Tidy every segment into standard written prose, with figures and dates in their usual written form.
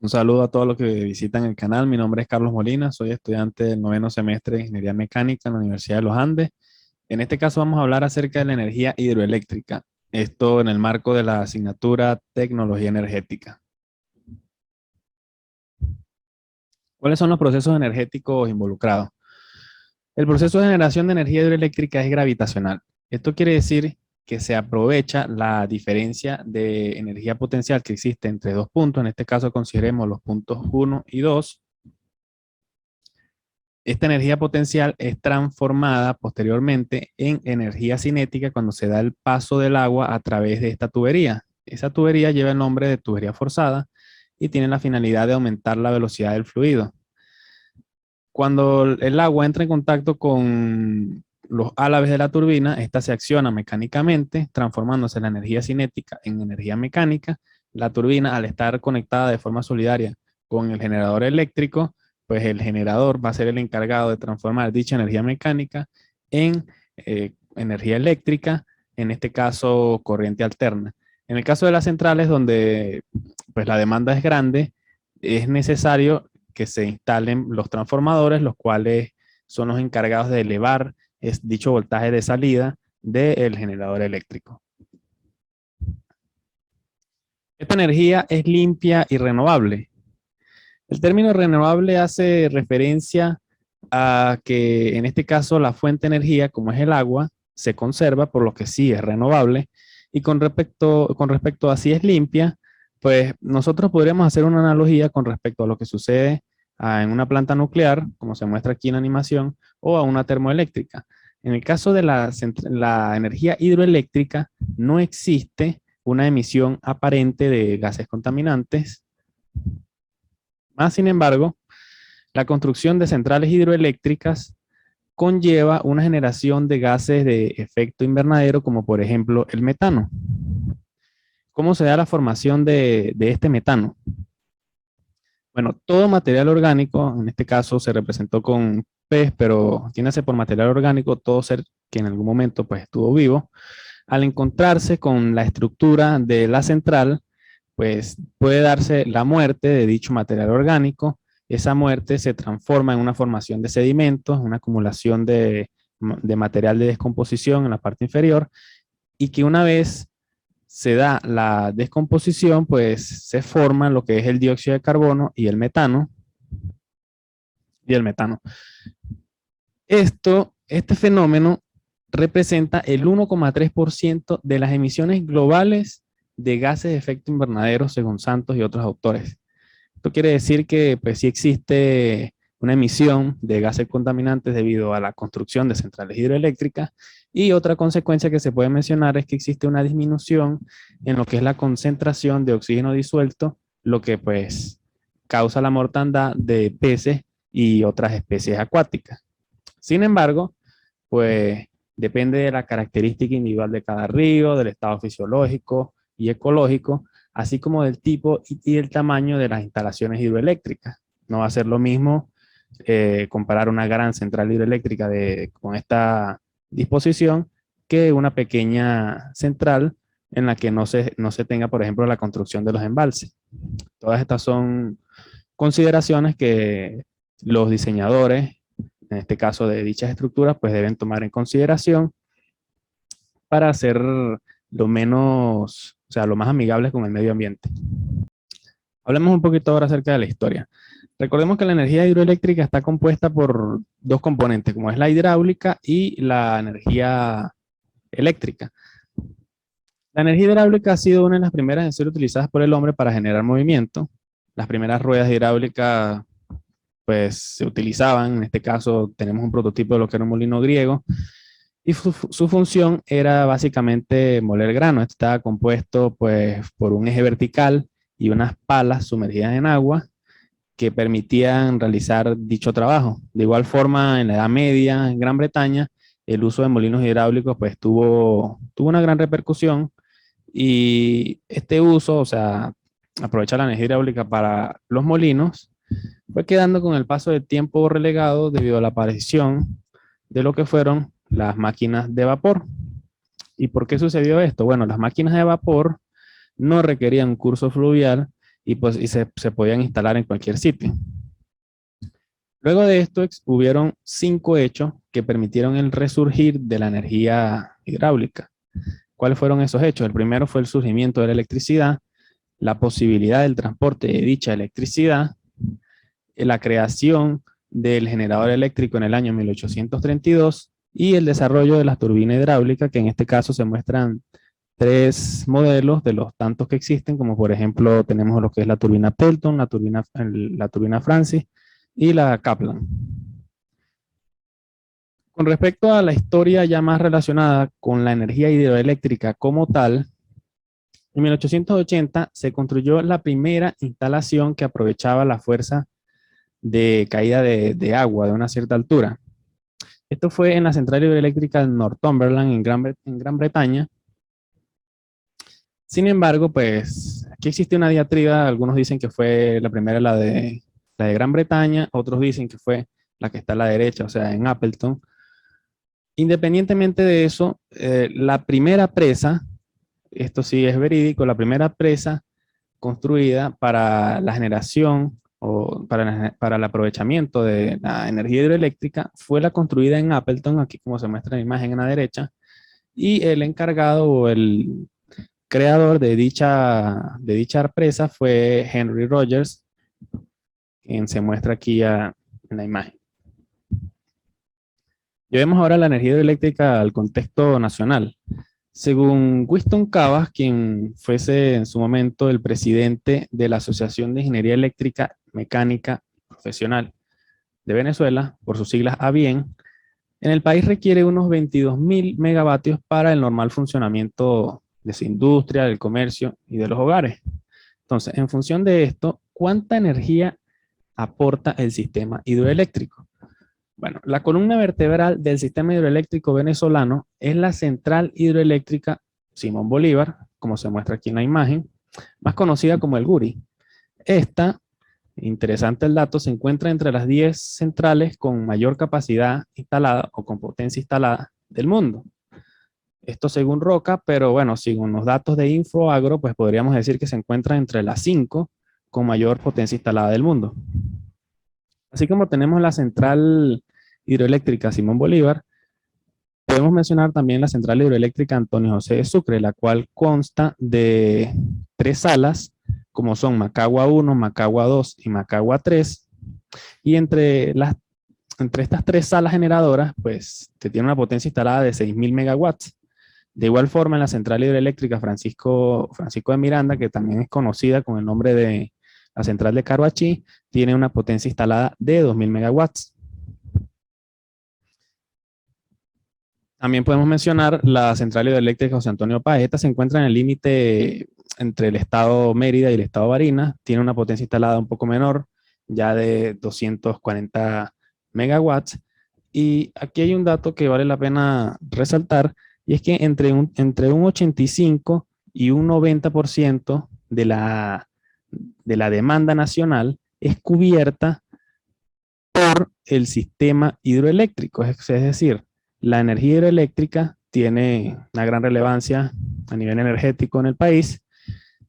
Un saludo a todos los que visitan el canal. Mi nombre es Carlos Molina, soy estudiante del noveno semestre de Ingeniería Mecánica en la Universidad de los Andes. En este caso vamos a hablar acerca de la energía hidroeléctrica, esto en el marco de la asignatura Tecnología Energética. ¿Cuáles son los procesos energéticos involucrados? El proceso de generación de energía hidroeléctrica es gravitacional. Esto quiere decir que se aprovecha la diferencia de energía potencial que existe entre dos puntos. En este caso consideremos los puntos 1 y 2. Esta energía potencial es transformada posteriormente en energía cinética cuando se da el paso del agua a través de esta tubería. Esa tubería lleva el nombre de tubería forzada y tiene la finalidad de aumentar la velocidad del fluido. Cuando el agua entra en contacto con los álabes de la turbina, esta se acciona mecánicamente, transformándose la energía cinética en energía mecánica. La turbina, al estar conectada de forma solidaria con el generador eléctrico, pues el generador va a ser el encargado de transformar dicha energía mecánica en energía eléctrica, en este caso corriente alterna. En el caso de las centrales, donde pues la demanda es grande, es necesario que se instalen los transformadores, los cuales son los encargados de elevar dicho voltaje de salida del generador eléctrico. Esta energía es limpia y renovable. El término renovable hace referencia a que en este caso la fuente de energía, como es el agua, se conserva, por lo que sí es renovable. Y con respecto a si es limpia, pues nosotros podríamos hacer una analogía con respecto a lo que sucede en una planta nuclear, como se muestra aquí en la animación, o a una termoeléctrica. En el caso de la energía hidroeléctrica, no existe una emisión aparente de gases contaminantes. Más sin embargo, la construcción de centrales hidroeléctricas conlleva una generación de gases de efecto invernadero, como por ejemplo el metano. ¿Cómo se da la formación de este metano? Bueno, todo material orgánico, en este caso se representó con pez, pero entiéndase por material orgánico todo ser que en algún momento pues estuvo vivo, al encontrarse con la estructura de la central, pues puede darse la muerte de dicho material orgánico. Esa muerte se transforma en una formación de sedimentos, una acumulación de material de descomposición en la parte inferior, y que una vez se da la descomposición, pues se forma lo que es el dióxido de carbono y el metano. Este fenómeno representa el 1,3% de las emisiones globales de gases de efecto invernadero, según Santos y otros autores. Esto quiere decir que pues, sí existe una emisión de gases contaminantes debido a la construcción de centrales hidroeléctricas, y otra consecuencia que se puede mencionar es que existe una disminución en lo que es la concentración de oxígeno disuelto, lo que pues causa la mortandad de peces y otras especies acuáticas. Sin embargo, pues depende de la característica individual de cada río, del estado fisiológico y ecológico, así como del tipo y el tamaño de las instalaciones hidroeléctricas. No va a ser lo mismo comparar una gran central hidroeléctrica con esta disposición que una pequeña central en la que no se tenga, por ejemplo, la construcción de los embalses. Todas estas son consideraciones que los diseñadores, en este caso de dichas estructuras, pues deben tomar en consideración para hacer lo menos, o sea, lo más amigables con el medio ambiente. Hablemos un poquito ahora acerca de la historia. Recordemos que la energía hidroeléctrica está compuesta por dos componentes, como es la hidráulica y la energía eléctrica. La energía hidráulica ha sido una de las primeras en ser utilizadas por el hombre para generar movimiento. Las primeras ruedas hidráulicas pues se utilizaban, en este caso tenemos un prototipo de lo que era un molino griego, y su función era básicamente moler grano. Estaba compuesto pues por un eje vertical y unas palas sumergidas en agua que permitían realizar dicho trabajo. De igual forma, en la Edad Media, en Gran Bretaña, el uso de molinos hidráulicos pues tuvo una gran repercusión, y este uso, o sea, aprovechar la energía hidráulica para los molinos, fue quedando con el paso del tiempo relegado debido a la aparición de lo que fueron las máquinas de vapor. ¿Y por qué sucedió esto? Bueno, las máquinas de vapor no requerían un curso fluvial y, pues, se podían instalar en cualquier sitio. Luego de esto, hubieron 5 hechos que permitieron el resurgir de la energía hidráulica. ¿Cuáles fueron esos hechos? El primero fue el surgimiento de la electricidad, la posibilidad del transporte de dicha electricidad, la creación del generador eléctrico en el año 1832 y el desarrollo de las turbinas hidráulicas, que en este caso se muestran 3 modelos de los tantos que existen, como por ejemplo tenemos lo que es la turbina Pelton, la turbina Francis y la Kaplan. Con respecto a la historia ya más relacionada con la energía hidroeléctrica como tal, en 1880 se construyó la primera instalación que aprovechaba la fuerza de caída de agua de una cierta altura. Esto fue en la central hidroeléctrica de Northumberland, en Gran Bretaña. Sin embargo, pues aquí existe una diatriba. Algunos dicen que fue la primera la de Gran Bretaña, otros dicen que fue la que está a la derecha, o sea, en Appleton. Independientemente de eso, la primera presa, esto sí es verídico, la primera presa construida para la generación o para el aprovechamiento de la energía hidroeléctrica fue la construida en Appleton, aquí como se muestra en la imagen en la derecha, y el encargado o el creador de dicha presa fue Henry Rogers, quien se muestra aquí en la imagen. Llevemos ahora la energía hidroeléctrica al contexto nacional. Según Winston Cavas, quien fuese en su momento el presidente de la Asociación de Ingeniería Eléctrica Mecánica Profesional de Venezuela, por sus siglas ABIEN, en el país requiere unos 22.000 megavatios para el normal funcionamiento de su industria, del comercio y de los hogares. Entonces, en función de esto, ¿cuánta energía aporta el sistema hidroeléctrico? Bueno, la columna vertebral del sistema hidroeléctrico venezolano es la central hidroeléctrica Simón Bolívar, como se muestra aquí en la imagen, más conocida como el Guri. Esta, interesante el dato, se encuentra entre las 10 centrales con mayor capacidad instalada o con potencia instalada del mundo. Esto según Roca, pero bueno, según los datos de Infoagro, pues podríamos decir que se encuentra entre las 5 con mayor potencia instalada del mundo. Así como tenemos la central hidroeléctrica Simón Bolívar, podemos mencionar también la central hidroeléctrica Antonio José de Sucre, la cual consta de 3 salas, como son Macagua 1, Macagua 2 y Macagua 3. Y entre estas 3 salas generadoras, pues te tiene una potencia instalada de 6.000 megawatts. De igual forma, en la central hidroeléctrica Francisco de Miranda, que también es conocida con el nombre de la central de Caruachí, tiene una potencia instalada de 2.000 megawatts. También podemos mencionar la central hidroeléctrica José Antonio Páez. Esta se encuentra en el límite entre el estado Mérida y el estado Barinas. Tiene una potencia instalada un poco menor, ya de 240 megawatts. Y aquí hay un dato que vale la pena resaltar, y es que entre un 85 y un 90% de la demanda nacional es cubierta por el sistema hidroeléctrico. Es decir, la energía hidroeléctrica tiene una gran relevancia a nivel energético en el país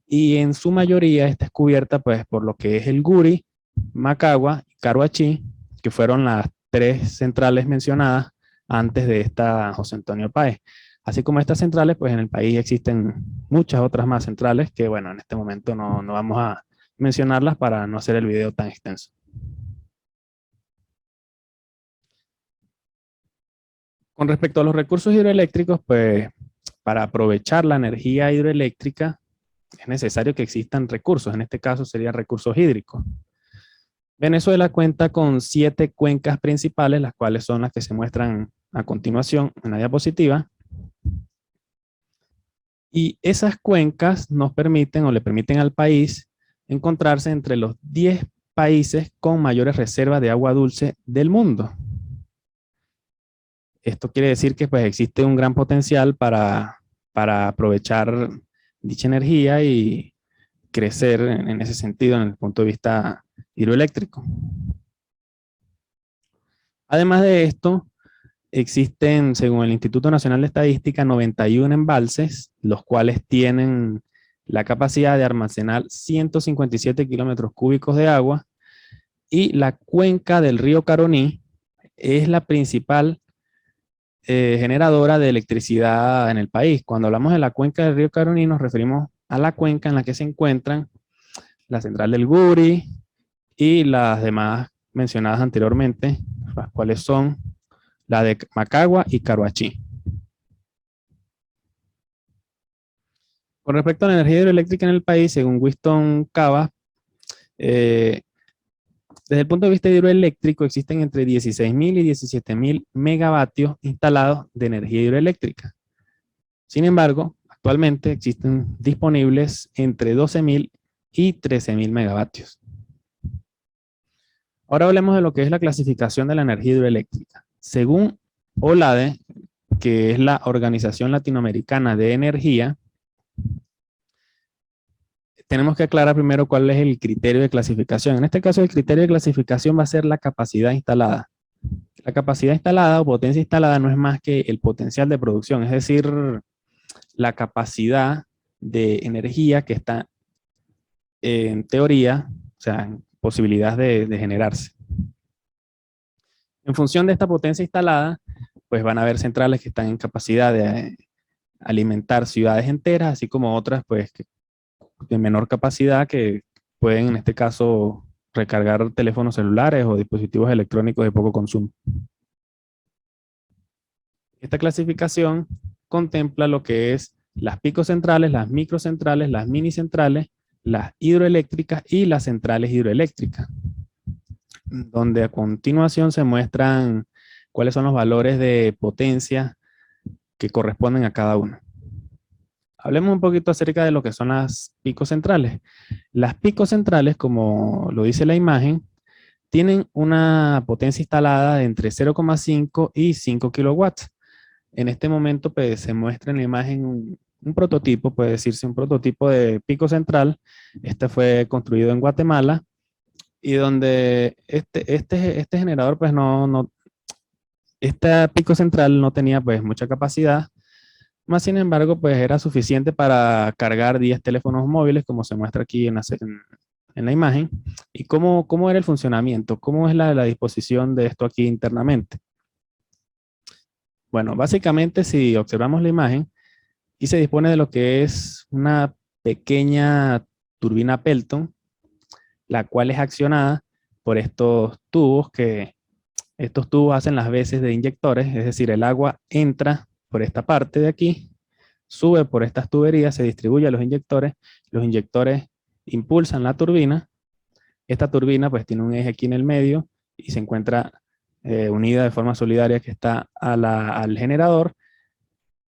y en su mayoría está cubierta pues, por lo que es el Guri, Macagua y Caruachí, que fueron las 3 centrales mencionadas antes de esta José Antonio Páez. Así como estas centrales, pues en el país existen muchas otras más centrales que, bueno, en este momento no vamos a mencionarlas para no hacer el video tan extenso. Con respecto a los recursos hidroeléctricos, pues para aprovechar la energía hidroeléctrica es necesario que existan recursos, en este caso serían recursos hídricos. Venezuela cuenta con 7 cuencas principales, las cuales son las que se muestran a continuación en la diapositiva. Y esas cuencas nos permiten o le permiten al país encontrarse entre los 10 países con mayores reservas de agua dulce del mundo. Esto quiere decir que pues, existe un gran potencial para aprovechar dicha energía y crecer en ese sentido, en el punto de vista hidroeléctrico. Además de esto, existen, según el Instituto Nacional de Estadística, 91 embalses, los cuales tienen la capacidad de almacenar 157 kilómetros cúbicos de agua, y la cuenca del río Caroní es la principal generadora de electricidad en el país. Cuando hablamos de la cuenca del río Caroní, nos referimos a la cuenca en la que se encuentran la central del Guri y las demás mencionadas anteriormente, las cuales son la de Macagua y Caruachí. Con respecto a la energía hidroeléctrica en el país, según Winston Cava, desde el punto de vista hidroeléctrico existen entre 16.000 y 17.000 megavatios instalados de energía hidroeléctrica. Sin embargo, actualmente existen disponibles entre 12.000 y 13.000 megavatios. Ahora hablemos de lo que es la clasificación de la energía hidroeléctrica. Según OLADE, que es la Organización Latinoamericana de Energía, tenemos que aclarar primero cuál es el criterio de clasificación. En este caso, el criterio de clasificación va a ser la capacidad instalada. La capacidad instalada o potencia instalada no es más que el potencial de producción, es decir, la capacidad de energía que está en teoría, o sea, en posibilidad de generarse. En función de esta potencia instalada, pues van a haber centrales que están en capacidad de alimentar ciudades enteras, así como otras, pues, de menor capacidad que pueden, en este caso, recargar teléfonos celulares o dispositivos electrónicos de poco consumo. Esta clasificación contempla lo que es las picocentrales, las microcentrales, las minicentrales, las hidroeléctricas y las centrales hidroeléctricas, donde a continuación se muestran cuáles son los valores de potencia que corresponden a cada uno. Hablemos un poquito acerca de lo que son las picocentrales. Las picocentrales, como lo dice la imagen, tienen una potencia instalada de entre 0,5 y 5 kilowatts. En este momento pues, se muestra en la imagen un prototipo, puede decirse un prototipo de pico central. Este fue construido en Guatemala y donde este generador, pues este pico central no tenía pues mucha capacidad, más sin embargo, pues era suficiente para cargar 10 teléfonos móviles, como se muestra aquí en la imagen. ¿Y cómo era el funcionamiento? ¿Cómo es la disposición de esto aquí internamente? Bueno, básicamente si observamos la imagen, y se dispone de lo que es una pequeña turbina Pelton, la cual es accionada por estos tubos estos tubos hacen las veces de inyectores, es decir, el agua entra por esta parte de aquí, sube por estas tuberías, se distribuye a los inyectores impulsan la turbina, esta turbina pues tiene un eje aquí en el medio y se encuentra unida de forma solidaria que está al generador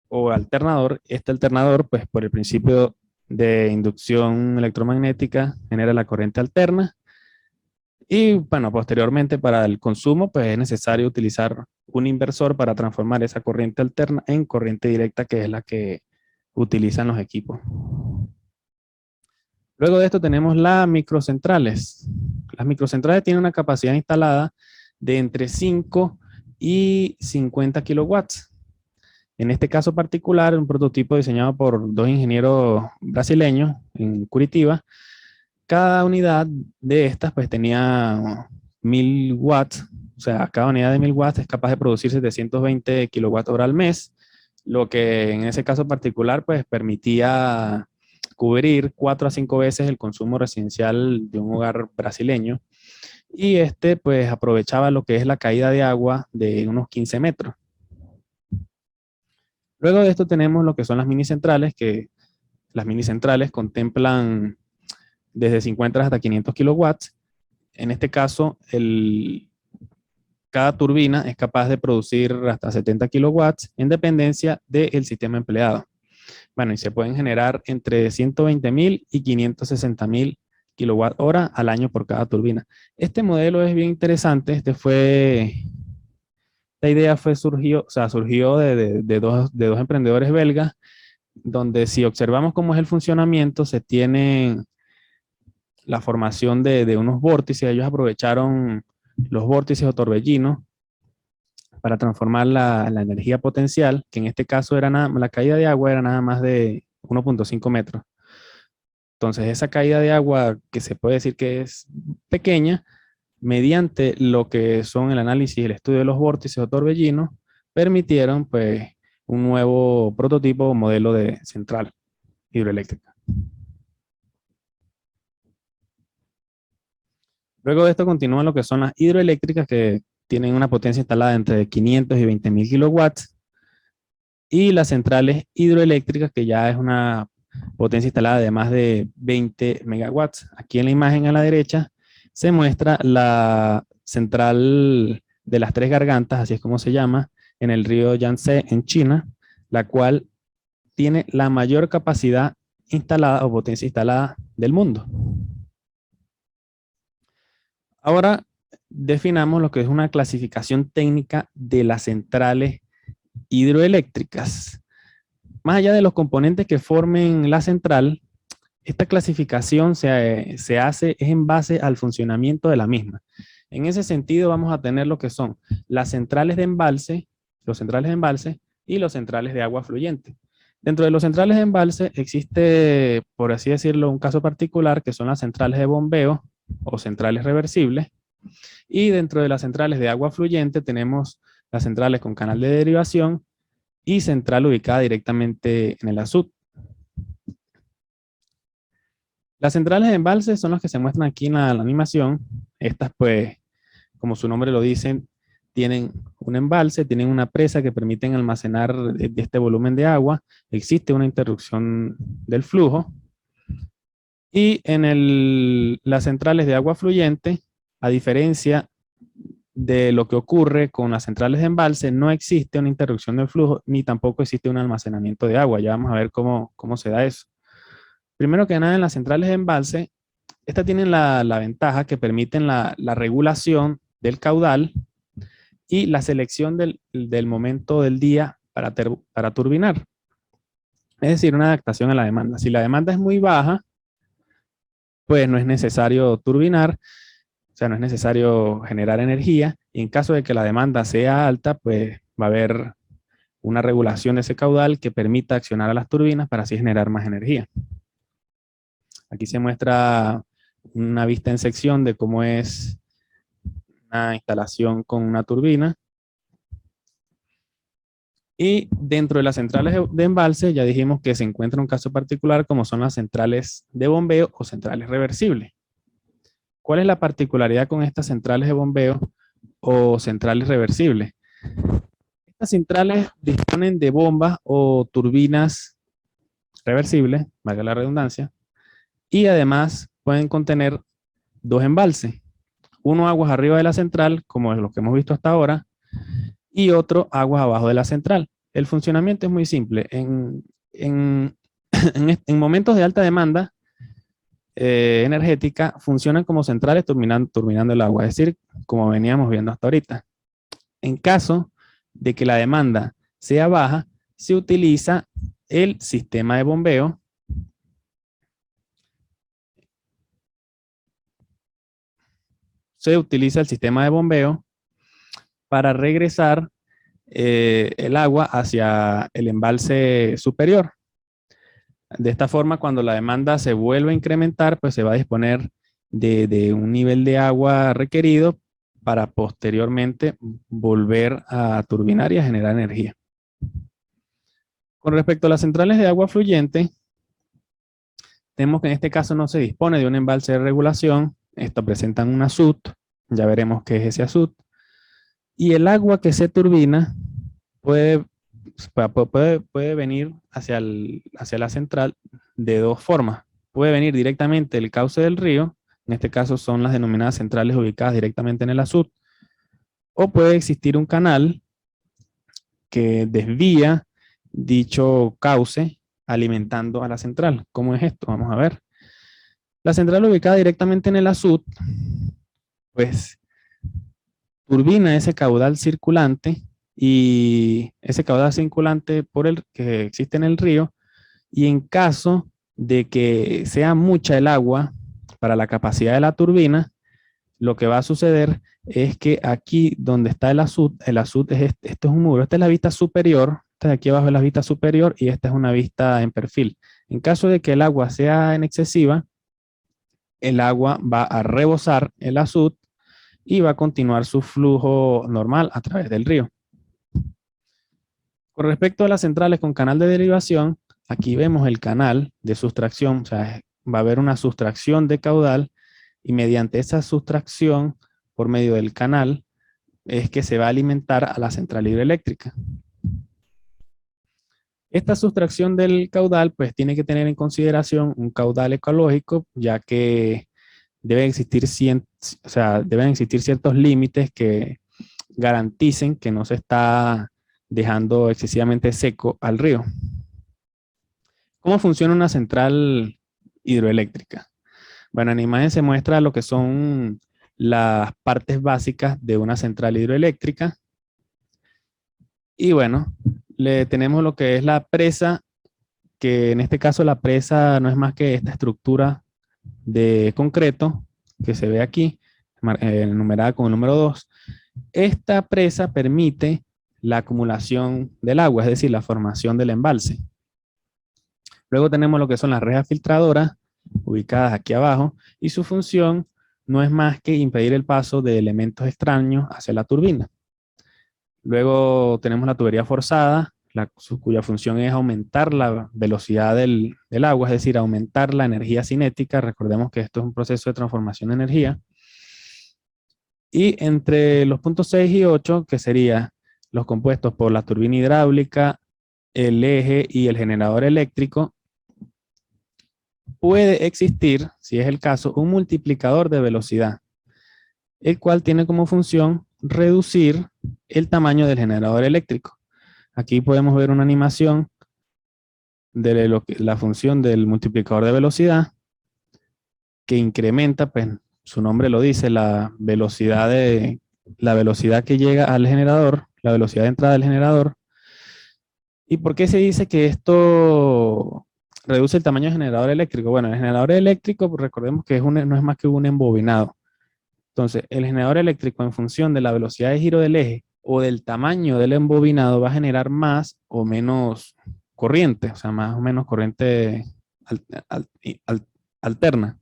o alternador. Este alternador pues por el principio de inducción electromagnética genera la corriente alterna y bueno, posteriormente para el consumo pues es necesario utilizar un inversor para transformar esa corriente alterna en corriente directa, que es la que utilizan los equipos. Luego de esto tenemos las microcentrales. Las microcentrales tienen una capacidad instalada de entre 5 y 50 kilowatts. En este caso particular, un prototipo diseñado por dos ingenieros brasileños en Curitiba. Cada unidad de estas pues tenía 1000 watts, o sea, cada unidad de 1000 watts es capaz de producir 720 kilowatt hora al mes, lo que en ese caso particular pues permitía cubrir 4 a 5 veces el consumo residencial de un hogar brasileño, y este pues aprovechaba lo que es la caída de agua de unos 15 metros. Luego de esto tenemos lo que son las minicentrales, que las minicentrales contemplan desde 50 hasta 500 kilowatts. En este caso, cada turbina es capaz de producir hasta 70 kilowatts en dependencia del sistema empleado. Bueno, y se pueden generar entre 120.000 y 560.000 kilowatt hora al año por cada turbina. Este modelo es bien interesante. Esta idea surgió de dos emprendedores belgas, donde si observamos cómo es el funcionamiento, se tiene la formación de unos vórtices. Ellos aprovecharon los vórtices o torbellinos para transformar la energía potencial, que en este caso la caída de agua era nada más de 1.5 metros. Entonces, esa caída de agua que se puede decir que es pequeña, mediante lo que son el análisis y el estudio de los vórtices o torbellinos, permitieron pues un nuevo prototipo o modelo de central hidroeléctrica. Luego de esto continúan lo que son las hidroeléctricas, que tienen una potencia instalada entre 500 y 20.000 kilowatts, y las centrales hidroeléctricas, que ya es una potencia instalada de más de 20 megawatts. Aquí en la imagen a la derecha se muestra la central de las Tres Gargantas, así es como se llama, en el río Yangtze, en China, la cual tiene la mayor capacidad instalada o potencia instalada del mundo. Ahora definamos lo que es una clasificación técnica de las centrales hidroeléctricas. Más allá de los componentes que formen la central, esta clasificación se hace es en base al funcionamiento de la misma. En ese sentido vamos a tener lo que son las centrales de embalse, los centrales de embalse y los centrales de agua fluyente. Dentro de los centrales de embalse existe, por así decirlo, un caso particular que son las centrales de bombeo o centrales reversibles. Y dentro de las centrales de agua fluyente tenemos las centrales con canal de derivación y central ubicada directamente en el azud. Las centrales de embalse son las que se muestran aquí en la animación. Estas, pues, como su nombre lo dice, tienen un embalse, tienen una presa que permiten almacenar de este volumen de agua. Existe una interrupción del flujo. Y en las centrales de agua fluyente, a diferencia de lo que ocurre con las centrales de embalse, no existe una interrupción del flujo, ni tampoco existe un almacenamiento de agua. Ya vamos a ver cómo se da eso. Primero que nada, en las centrales de embalse, estas tienen la ventaja que permiten la regulación del caudal y la selección del momento del día para turbinar. Es decir, una adaptación a la demanda. Si la demanda es muy baja, pues no es necesario turbinar, o sea, no es necesario generar energía. Y en caso de que la demanda sea alta, pues va a haber una regulación de ese caudal que permita accionar a las turbinas para así generar más energía. Aquí se muestra una vista en sección de cómo es una instalación con una turbina. Y dentro de las centrales de embalse ya dijimos que se encuentra un caso particular como son las centrales de bombeo o centrales reversibles. ¿Cuál es la particularidad con estas centrales de bombeo o centrales reversibles? Estas centrales disponen de bombas o turbinas reversibles, valga la redundancia, y además pueden contener dos embalses. Uno aguas arriba de la central, como es lo que hemos visto hasta ahora, y otro aguas abajo de la central. El funcionamiento es muy simple. En momentos de alta demanda energética, funcionan como centrales turbinando el agua, es decir, como veníamos viendo hasta ahorita. En caso de que la demanda sea baja, se utiliza el sistema de bombeo. Se utiliza el sistema de bombeo para regresar el agua hacia el embalse superior. De esta forma, cuando la demanda se vuelve a incrementar, pues se va a disponer de un nivel de agua requerido para posteriormente volver a turbinar y a generar energía. Con respecto a las centrales de agua fluyente, tenemos que en este caso no se dispone de un embalse de regulación. Esto presentan un azud, ya veremos qué es ese azud. Y el agua que se turbina puede venir hacia la central de dos formas. Puede venir directamente del cauce del río, en este caso son las denominadas centrales ubicadas directamente en el azud, o puede existir un canal que desvía dicho cauce alimentando a la central. ¿Cómo es esto? Vamos a ver. La central ubicada directamente en el azud, pues turbina ese caudal circulante y ese caudal circulante por el que existe en el río, y en caso de que sea mucha el agua para la capacidad de la turbina, lo que va a suceder es que aquí donde está el azud es esto es un muro, esta es la vista superior, esta de aquí abajo es la vista superior y esta es una vista en perfil. En caso de que el agua sea en excesiva, el agua va a rebosar el azud y va a continuar su flujo normal a través del río. Con respecto a las centrales con canal de derivación, aquí vemos el canal de sustracción, o sea, va a haber una sustracción de caudal y mediante esa sustracción por medio del canal es que se va a alimentar a la central hidroeléctrica. Esta sustracción del caudal pues tiene que tener en consideración un caudal ecológico, ya que deben existir, deben existir ciertos límites que garanticen que no se está dejando excesivamente seco al río. ¿Cómo funciona una central hidroeléctrica? Bueno, en la imagen se muestra lo que son las partes básicas de una central hidroeléctrica. Y bueno, le tenemos lo que es la presa, que en este caso la presa no es más que esta estructura de concreto que se ve aquí, numerada con el número 2. Esta presa permite la acumulación del agua, es decir, la formación del embalse. Luego tenemos lo que son las rejas filtradoras, ubicadas aquí abajo, y su función no es más que impedir el paso de elementos extraños hacia la turbina. Luego tenemos la tubería forzada, cuya función es aumentar la velocidad del agua, es decir, aumentar la energía cinética. Recordemos que esto es un proceso de transformación de energía. Y entre los puntos 6 y 8, que serían los compuestos por la turbina hidráulica, el eje y el generador eléctrico, puede existir, si es el caso, un multiplicador de velocidad, el cual tiene como función reducir el tamaño del generador eléctrico. Aquí podemos ver una animación de la función del multiplicador de velocidad, que incrementa, pues su nombre lo dice, la velocidad que llega al generador, la velocidad de entrada del generador. ¿Y por qué se dice que esto reduce el tamaño del generador eléctrico? Bueno, el generador eléctrico, pues, recordemos que no es más que un embobinado. Entonces, el generador eléctrico, en función de la velocidad de giro del eje o del tamaño del embobinado, va a generar más o menos corriente, o sea, más o menos corriente alterna.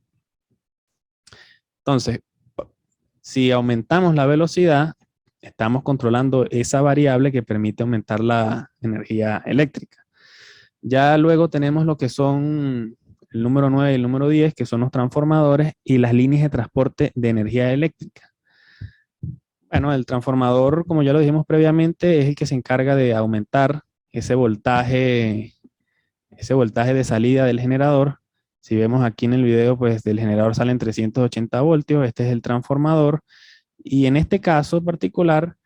Entonces, si aumentamos la velocidad, estamos controlando esa variable que permite aumentar la energía eléctrica. Ya luego tenemos lo que son el número 9 y el número 10, que son los transformadores y las líneas de transporte de energía eléctrica. Bueno, el transformador, como ya lo dijimos previamente, es el que se encarga de aumentar ese voltaje de salida del generador. Si vemos aquí en el video, pues del generador salen 380 voltios, este es el transformador. Y en este caso particular,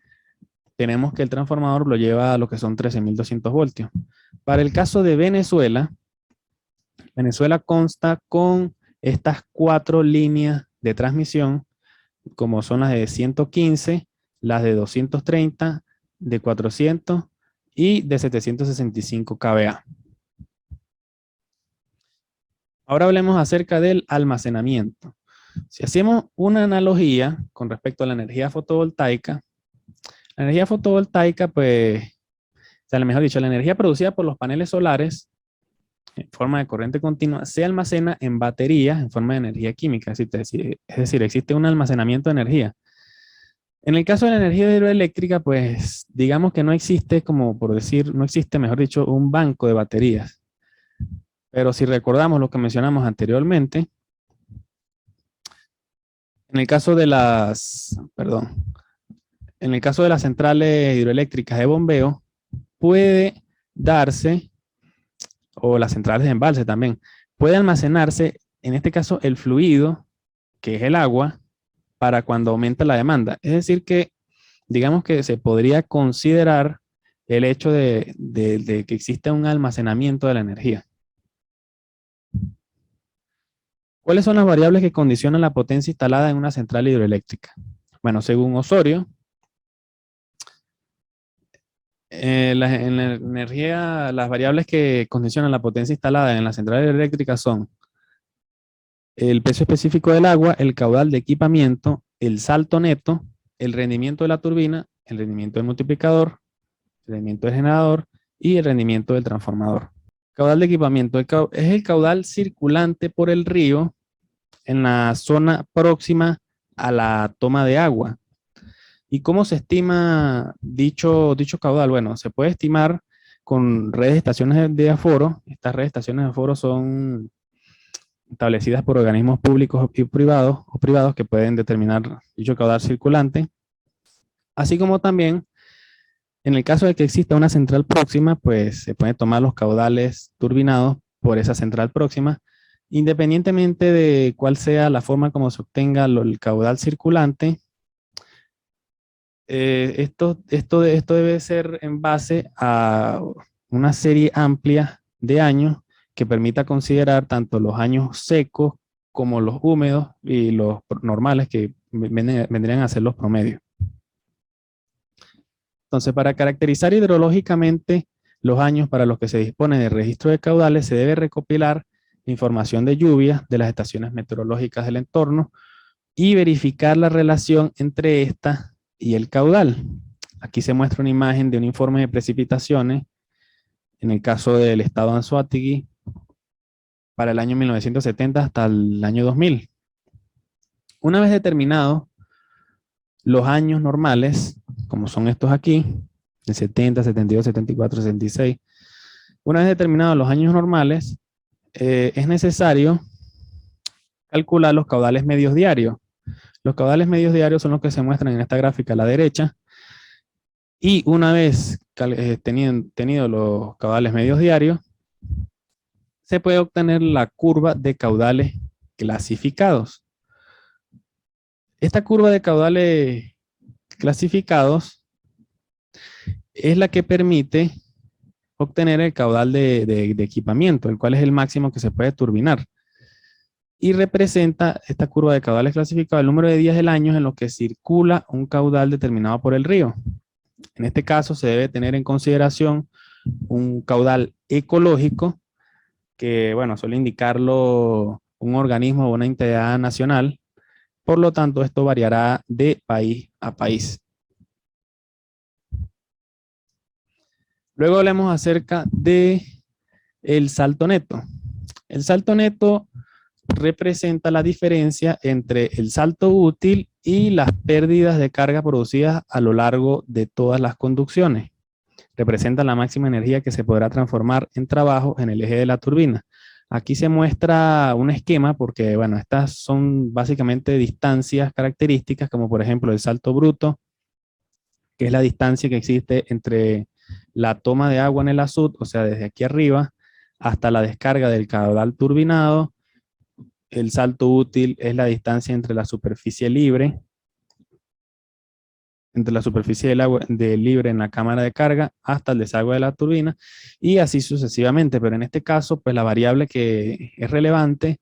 tenemos que el transformador lo lleva a lo que son 13.200 voltios. Para el caso de Venezuela, Venezuela consta con estas 4 líneas de transmisión, como son las de 115, las de 230, de 400 y de 765 kVA. Ahora hablemos acerca del almacenamiento. Si hacemos una analogía con respecto a la energía fotovoltaica, pues, o sea, mejor dicho, la energía producida por los paneles solares en forma de corriente continua se almacena en baterías en forma de energía química, es decir, existe un almacenamiento de energía. En el caso de la energía hidroeléctrica, pues digamos que no existe, mejor dicho, un banco de baterías. Pero si recordamos lo que mencionamos anteriormente, en el caso de las centrales hidroeléctricas de bombeo, puede darse, o las centrales de embalse también, puede almacenarse, en este caso, el fluido, que es el agua, para cuando aumenta la demanda. Es decir que, digamos que se podría considerar el hecho de que exista un almacenamiento de la energía. ¿Cuáles son las variables que condicionan la potencia instalada en una central hidroeléctrica? Bueno, según Osorio, en la energía, las variables que condicionan la potencia instalada en la central hidroeléctrica son el peso específico del agua, el caudal de equipamiento, el salto neto, el rendimiento de la turbina, el rendimiento del multiplicador, el rendimiento del generador y el rendimiento del transformador. Caudal de equipamiento. Es el caudal circulante por el río en la zona próxima a la toma de agua. ¿Y cómo se estima dicho caudal? Bueno, se puede estimar con redes de estaciones de aforo. Estas redes de estaciones de aforo son establecidas por organismos públicos y privados que pueden determinar dicho caudal circulante, así como también en el caso de que exista una central próxima, pues se pueden tomar los caudales turbinados por esa central próxima, independientemente de cuál sea la forma como se obtenga el caudal circulante. Esto debe ser en base a una serie amplia de años que permita considerar tanto los años secos como los húmedos y los normales que vendrían a ser los promedios. Entonces, para caracterizar hidrológicamente los años para los que se dispone de registro de caudales, se debe recopilar información de lluvia de las estaciones meteorológicas del entorno y verificar la relación entre esta y el caudal. Aquí se muestra una imagen de un informe de precipitaciones en el caso del estado de Anzoátegui para el año 1970 hasta el año 2000. Una vez determinados los años normales, como son estos aquí, el 70, 72, 74, 66, una vez determinados los años normales, es necesario calcular los caudales medios diarios. Los caudales medios diarios son los que se muestran en esta gráfica a la derecha. Y una vez tenido los caudales medios diarios, se puede obtener la curva de caudales clasificados. Esta curva de caudales clasificados es la que permite obtener el caudal de equipamiento, el cual es el máximo que se puede turbinar. Y representa esta curva de caudales clasificados el número de días del año en los que circula un caudal determinado por el río. En este caso se debe tener en consideración un caudal ecológico que, bueno, suele indicarlo un organismo o una entidad nacional. Por lo tanto, esto variará de país a país. Luego hablemos acerca de el salto neto. El salto neto representa la diferencia entre el salto útil y las pérdidas de carga producidas a lo largo de todas las conducciones. Representa la máxima energía que se podrá transformar en trabajo en el eje de la turbina. Aquí se muestra un esquema porque, bueno, estas son básicamente distancias características, como por ejemplo el salto bruto, que es la distancia que existe entre la toma de agua en el azud, o sea, desde aquí arriba, hasta la descarga del caudal turbinado. El salto útil es la distancia entre la superficie libre, libre en la cámara de carga hasta el desagüe de la turbina y así sucesivamente. Pero en este caso, pues la variable que es relevante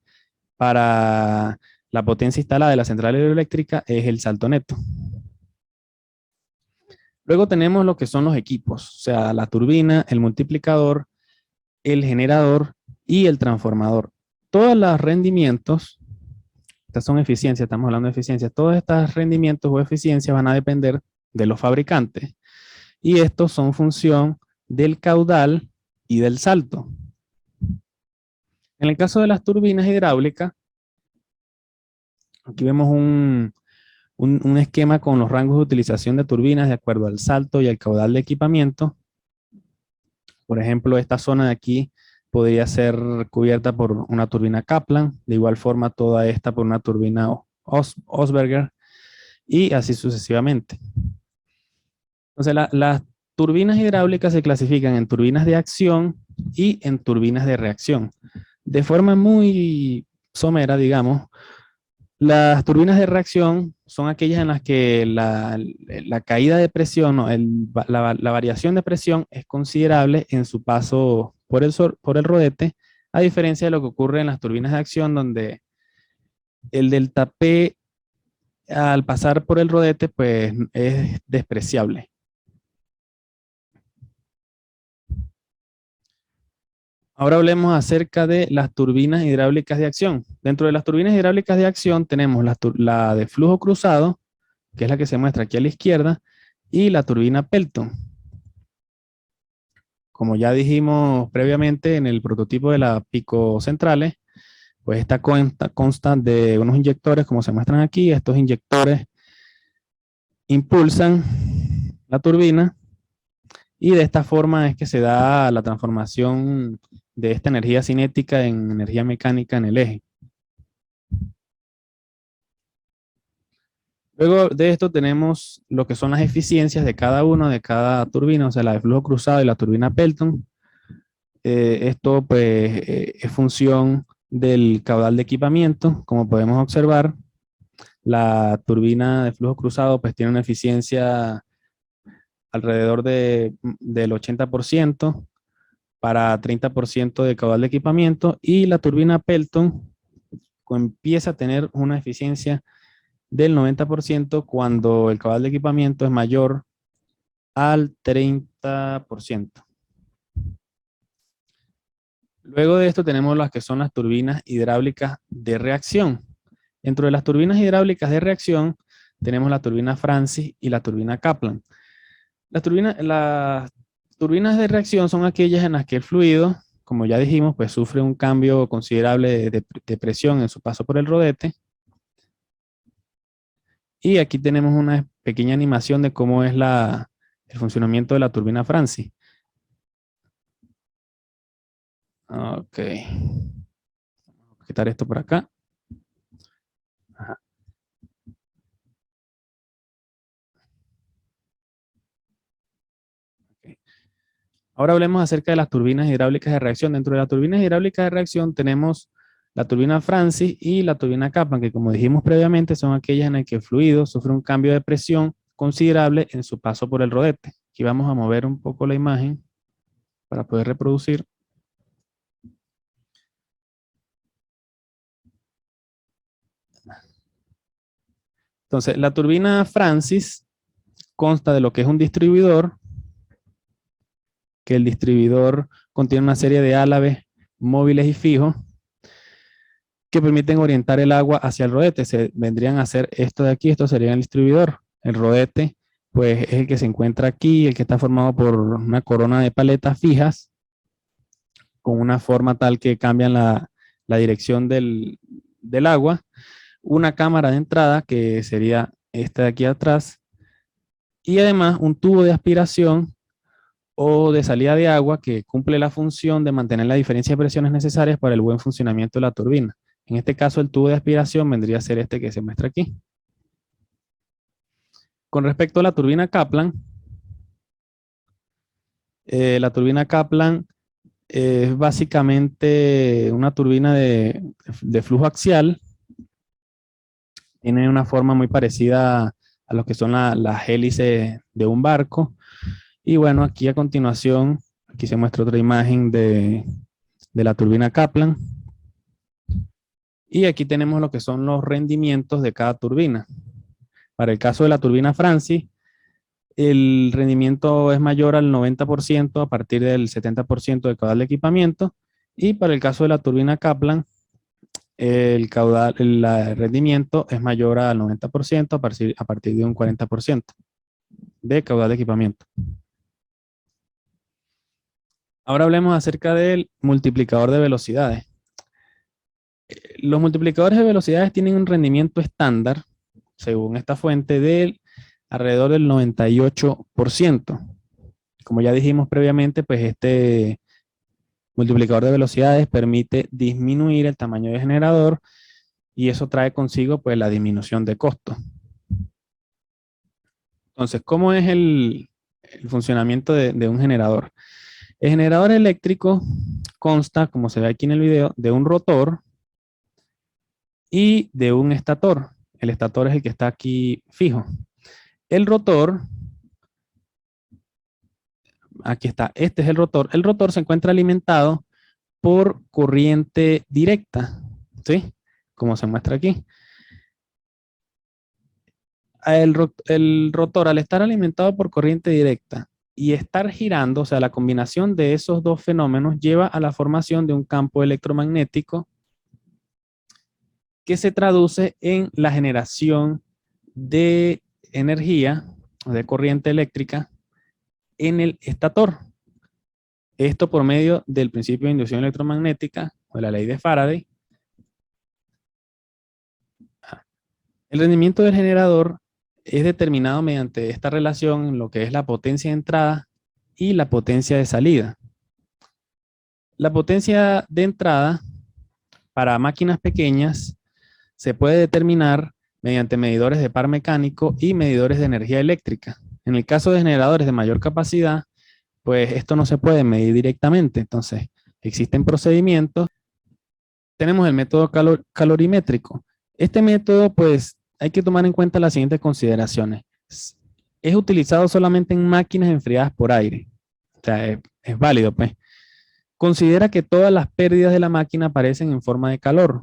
para la potencia instalada de la central hidroeléctrica es el salto neto. Luego tenemos lo que son los equipos, o sea, la turbina, el multiplicador, el generador y el transformador. Todos los rendimientos, estas son eficiencias, estamos hablando de eficiencia, todos estos rendimientos o eficiencias van a depender de los fabricantes. Y estos son función del caudal y del salto. En el caso de las turbinas hidráulicas, aquí vemos un esquema con los rangos de utilización de turbinas de acuerdo al salto y al caudal de equipamiento. Por ejemplo, esta zona de aquí podría ser cubierta por una turbina Kaplan, de igual forma toda esta por una turbina Osberger y así sucesivamente. Entonces, las turbinas hidráulicas se clasifican en turbinas de acción y en turbinas de reacción. De forma muy somera, digamos, las turbinas de reacción son aquellas en las que la caída de presión, o la variación de presión es considerable en su paso por el rodete, a diferencia de lo que ocurre en las turbinas de acción, donde el delta P al pasar por el rodete pues es despreciable. Ahora hablemos acerca de las turbinas hidráulicas de acción. Dentro de las turbinas hidráulicas de acción tenemos la de flujo cruzado, que es la que se muestra aquí a la izquierda, y la turbina Pelton. como ya dijimos previamente en el prototipo de la picocentrales, pues esta consta de unos inyectores, como se muestran aquí. Estos inyectores impulsan la turbina y de esta forma es que se da la transformación de esta energía cinética en energía mecánica en el eje. Luego de esto tenemos lo que son las eficiencias de cada uno, de cada turbina, o sea, la de flujo cruzado y la turbina Pelton. Esto pues es función del caudal de equipamiento. Como podemos observar, la turbina de flujo cruzado pues tiene una eficiencia alrededor del 80% para 30% de caudal de equipamiento, y la turbina Pelton empieza a tener una eficiencia del 90% cuando el caudal de equipamiento es mayor al 30%. Luego de esto tenemos las que son las turbinas hidráulicas de reacción. Dentro de las turbinas hidráulicas de reacción tenemos la turbina Francis y la turbina Kaplan. Las turbinas de reacción son aquellas en las que el fluido, como ya dijimos, pues sufre un cambio considerable de presión en su paso por el rodete. Y aquí tenemos una pequeña animación de cómo es el funcionamiento de la turbina Francis. Ok. Voy a quitar esto por acá. Ajá. Okay. Ahora hablemos acerca de las turbinas hidráulicas de reacción. Dentro de las turbinas hidráulicas de reacción tenemos la turbina Francis y la turbina Kaplan, que como dijimos previamente son aquellas en las que el fluido sufre un cambio de presión considerable en su paso por el rodete. Aquí vamos a mover un poco la imagen para poder reproducir. Entonces, la turbina Francis consta de lo que es un distribuidor, que el distribuidor contiene una serie de álabes móviles y fijos que permiten orientar el agua hacia el rodete. Se vendrían a hacer esto de aquí, esto sería el distribuidor. El rodete, pues es el que se encuentra aquí, el que está formado por una corona de paletas fijas, con una forma tal que cambian la dirección del agua. Una cámara de entrada, que sería esta de aquí atrás, y además un tubo de aspiración o de salida de agua que cumple la función de mantener la diferencia de presiones necesarias para el buen funcionamiento de la turbina. En este caso, el tubo de aspiración vendría a ser este que se muestra aquí. Con respecto a la turbina Kaplan es básicamente una turbina de flujo axial. Tiene una forma muy parecida a lo que son las hélices de un barco. Y bueno, aquí a continuación, aquí se muestra otra imagen de la turbina Kaplan. Y aquí tenemos lo que son los rendimientos de cada turbina. Para el caso de la turbina Francis, el rendimiento es mayor al 90% a partir del 70% del caudal de equipamiento. Y para el caso de la turbina Kaplan, el rendimiento es mayor al 90% a partir de un 40% de caudal de equipamiento. Ahora hablemos acerca del multiplicador de velocidades. Los multiplicadores de velocidades tienen un rendimiento estándar, según esta fuente, de alrededor del 98%. Como ya dijimos previamente, pues este multiplicador de velocidades permite disminuir el tamaño del generador y eso trae consigo pues la disminución de costo. Entonces, ¿cómo es el funcionamiento de un generador? El generador eléctrico consta, como se ve aquí en el video, de un rotor y de un estator. El estator es el que está aquí fijo. El rotor, aquí está, este es el rotor. El rotor se encuentra alimentado por corriente directa, ¿sí? Como se muestra aquí. El rotor, al estar alimentado por corriente directa y estar girando, o sea, la combinación de esos dos fenómenos lleva a la formación de un campo electromagnético que se traduce en la generación de energía o de corriente eléctrica en el estator. Esto por medio del principio de inducción electromagnética o de la ley de Faraday. El rendimiento del generador es determinado mediante esta relación en lo que es la potencia de entrada y la potencia de salida. La potencia de entrada para máquinas pequeñas se puede determinar mediante medidores de par mecánico y medidores de energía eléctrica. En el caso de generadores de mayor capacidad, pues esto no se puede medir directamente. Entonces, existen procedimientos. Tenemos el método calorimétrico. Este método, pues, hay que tomar en cuenta las siguientes consideraciones. Es utilizado solamente en máquinas enfriadas por aire. O sea, es válido, pues. Considera que todas las pérdidas de la máquina aparecen en forma de calor.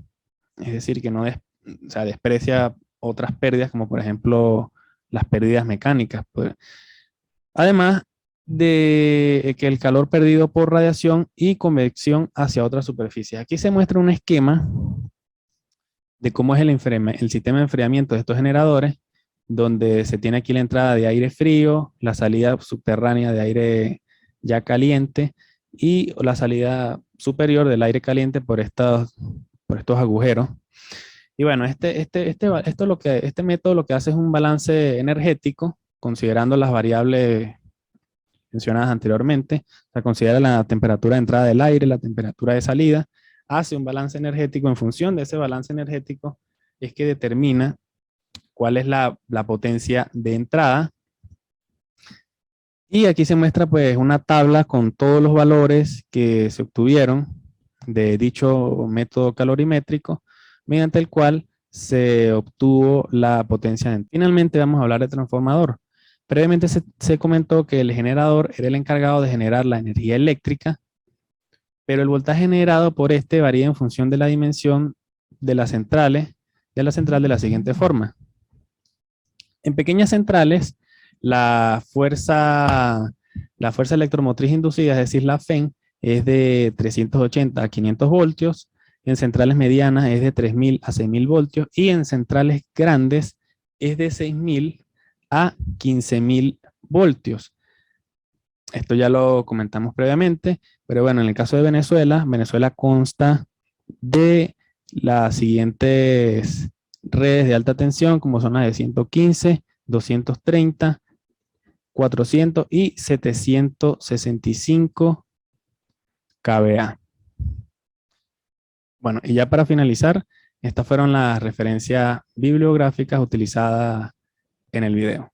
Es decir, que no o sea, desprecia otras pérdidas, como por ejemplo las pérdidas mecánicas. Pues. Además de que el calor perdido por radiación y convección hacia otras superficies. Aquí se muestra un esquema de cómo es el sistema de enfriamiento de estos generadores, donde se tiene aquí la entrada de aire frío, la salida subterránea de aire ya caliente y la salida superior del aire caliente por estos agujeros. Y bueno, este método lo que hace es un balance energético, considerando las variables mencionadas anteriormente. O sea, considera la temperatura de entrada del aire, la temperatura de salida, hace un balance energético. En función de ese balance energético es que determina cuál es la potencia de entrada. Y aquí se muestra pues una tabla con todos los valores que se obtuvieron de dicho método calorimétrico, mediante el cual se obtuvo la potencia de entrada. Finalmente vamos a hablar de transformador. Previamente se comentó que el generador era el encargado de generar la energía eléctrica, pero el voltaje generado por este varía en función de la dimensión de las centrales, de la central de la siguiente forma. En pequeñas centrales, la fuerza electromotriz inducida, es decir, la FEN, es de 380 a 500 voltios. En centrales medianas es de 3000 a 6000 voltios. Y en centrales grandes es de 6000 a 15000 voltios. Esto ya lo comentamos previamente, pero bueno, en el caso de Venezuela, Venezuela consta de las siguientes redes de alta tensión, como son las de 115, 230, 400 y 765 kVA. Bueno, y ya para finalizar, estas fueron las referencias bibliográficas utilizadas en el video.